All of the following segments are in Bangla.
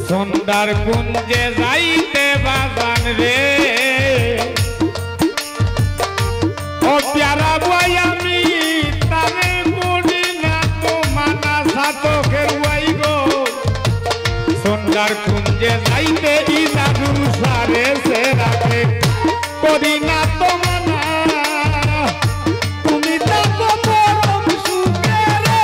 সন্ধ্যার কুঞ্জে যাইতে বাজান রে ও প্যারা বই আমি তারে মনি না তো মানা সাতকের ওয়াই গো সন্ধ্যার কুঞ্জে যাইতে ইজাজুল সারে সে রাখে করি না তো মানা তুমি তো পরম সুখে রে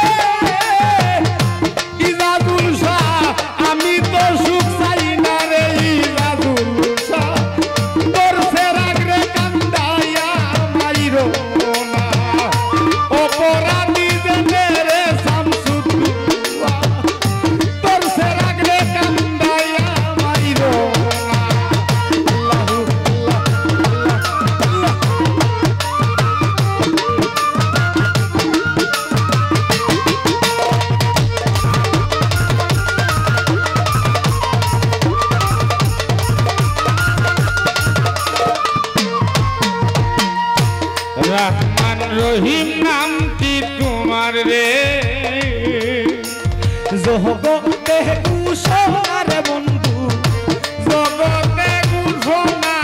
ইজাজুল শাহ আমি তো সুখ চাই না রে ইজাজুল শাহ তোর সে রাগরে কান্দাইয়া মাইরো না অপরাধী দেনে রে শামসুদ্দুয়া তোর সে রাগরে কান্দাইয়া মাইরো না আল্লাহু রহমান রহিম নামটি তোমার রে জগতে কুশলার বন্ধু জগতে কুশলা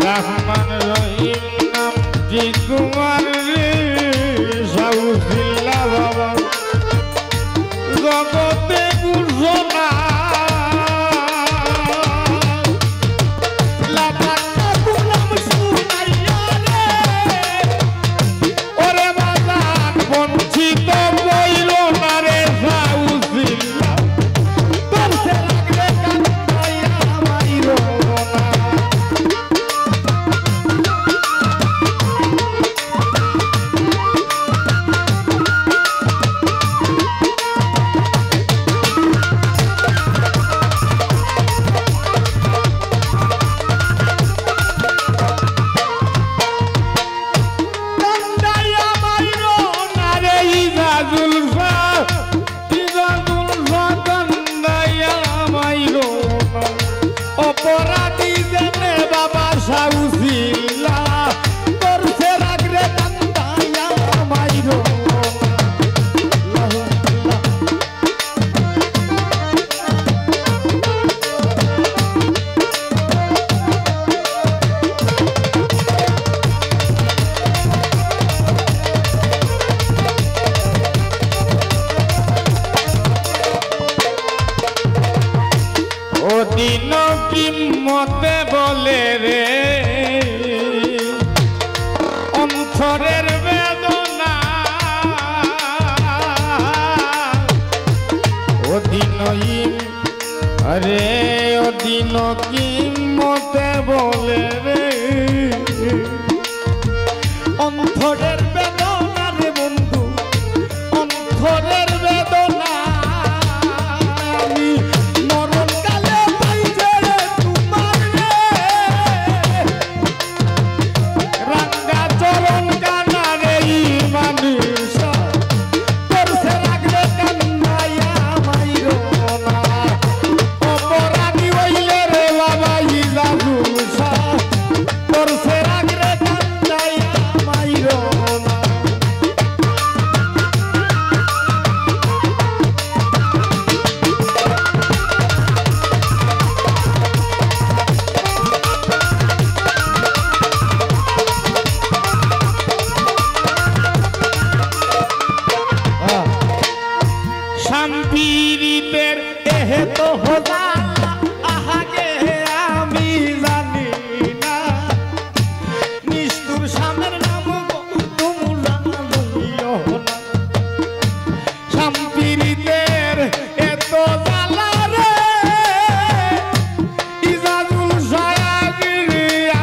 রহমান রহিম নামটি তোমার রে সাউসিল্লা বাবা জগতে কুশলা লাপাটা গুলাম সুনাইয়া রে ওরে বাজান বঞ্চিত বইল না রে সাউসিল্লা তোর সে লাগলে কান্দাইয়া মাইরো না রহিম আরে ও দিন কি মতে বলে রে অন্তরের বেদনা রে বন্ধু অন্তরের বেদনা আমি মরণ কালে পাইছে রে তোমার রে রাঙ্গা চরণ কানা রে মানুষ করছে রাখলে কান্নাইয়া মাইরো না অপরাধী হইলে রে বাবা ইজাজুসা করছে রাখলে কান্নাইয়া মাইরো না শান্তির এহে তো হোজালা আহাগে আমি জানি না নিষ্ঠুর স্বামীর নাম তোমরা লইও না শান্তির এত জ্বালা রে ইজাজুল সায়াগির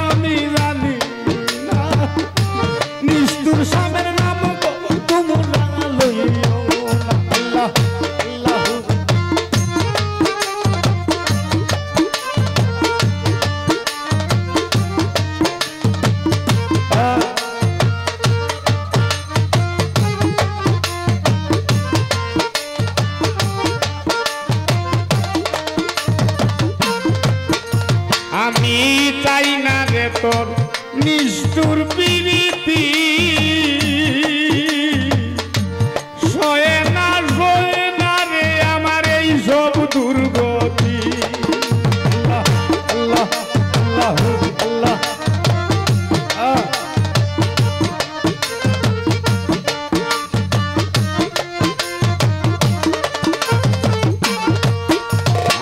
আমি জানি না নিষ্ঠুর স্বামীর নাম তোমরা লইও না আল্লাহ আমি চাই না রে তোর নিষ্ঠুর প্রীতি সয়ে না রে আমার এই সব দুর্গতি আল্লাহ আল্লাহ আল্লাহ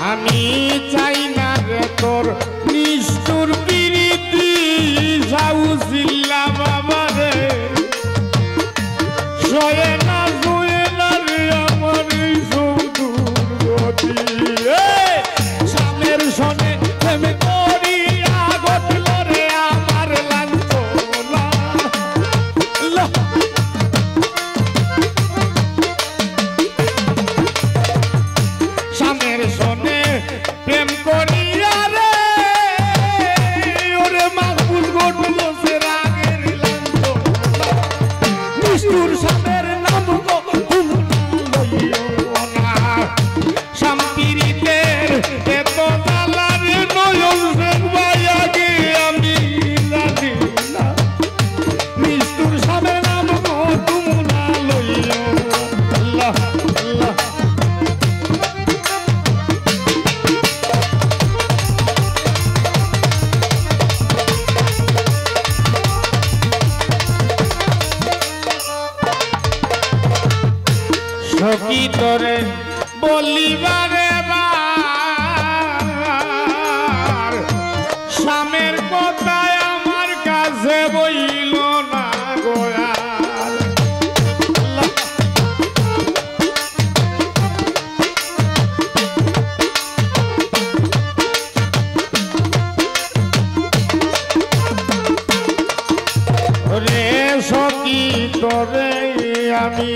আমি চাই না রে তোর নিষ্ঠুর প্রীতি সাউজিল্লা বাবা রে সয়ে না রে আমার এই দুর্গতি সামের সনে প্রেমে করিয়া ঘটল রে আমার লাঞ্ছনা সামের সনে প্রেম করিয়া রে ওরে মাহফুজ ঘটল সে রাগের লাঞ্ছনা নিষ্ঠুর সামের নাম গো তোমরা লইও না শান্তির এত জ্বালা রে নয়ন সেন ভাইয়াকে আমি জানি না নিষ্ঠুর সামের নাম গো তোমরা লইও আল্লাহ আল্লাহ সখী তোরে বলিবারে বার স্বামীর কথায় আমার কাছে বইল না গোয়ার রে সখী তোরে আমি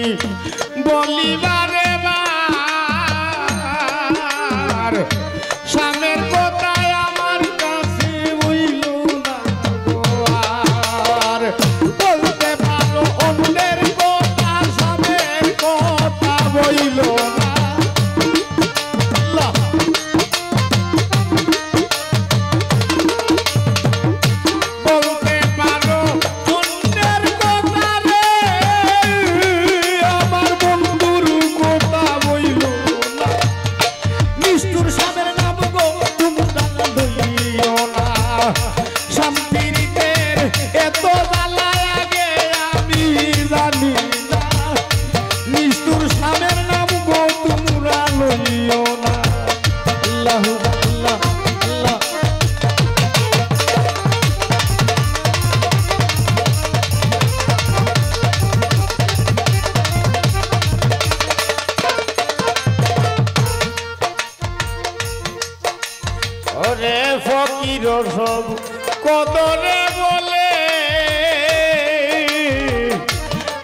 বলিবারে বার স্বামীর কথায় আমার কাছে বইল না গোয়ার বলতে পারো অন্যের কথা স্বামীর কথা বইল না বলতে পারো অন্যের কথা রে আমার বন্ধুর সব কদরে বলে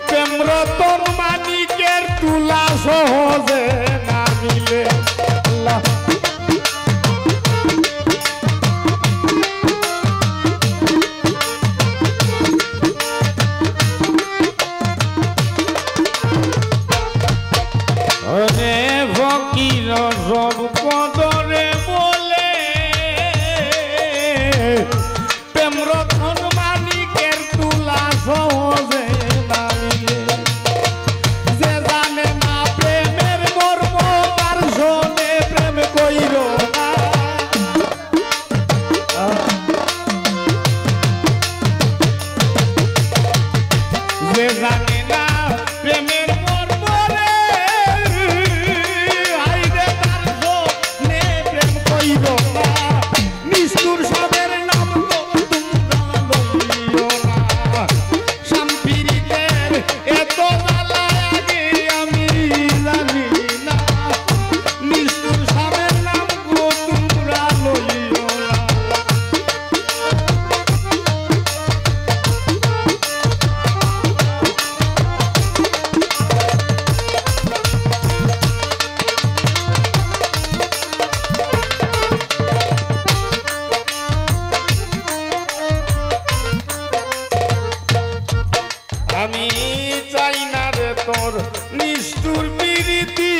প্রেম রতন মানিকের তুলা সহজে না মিলে আল্লাহ ফকির সব কদরে বলে প্রেম রতন মানিকের তুলা সহজে না মিলে যে জানে না প্রেমের মর্ম তার শোনে প্রেম কইর না যে জানে না প্রেমের আমি চাই না রে তোর নিষ্ঠুর প্রীতি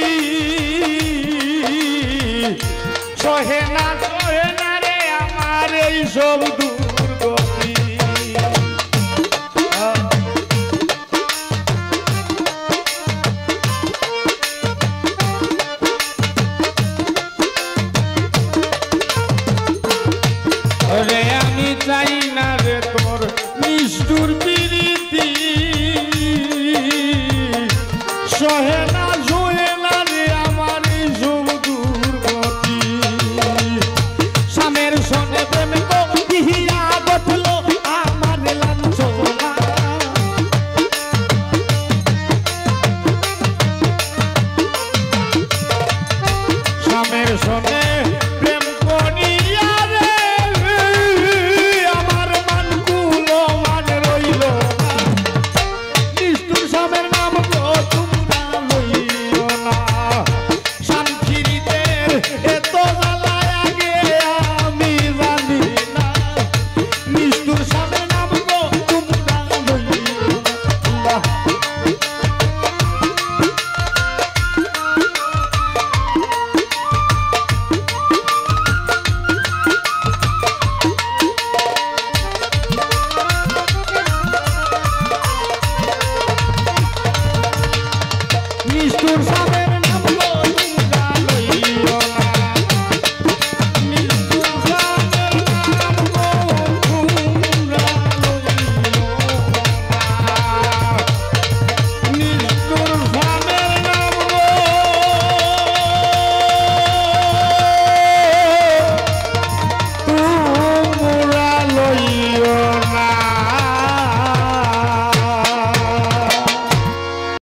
সহে না রে আমার এই সব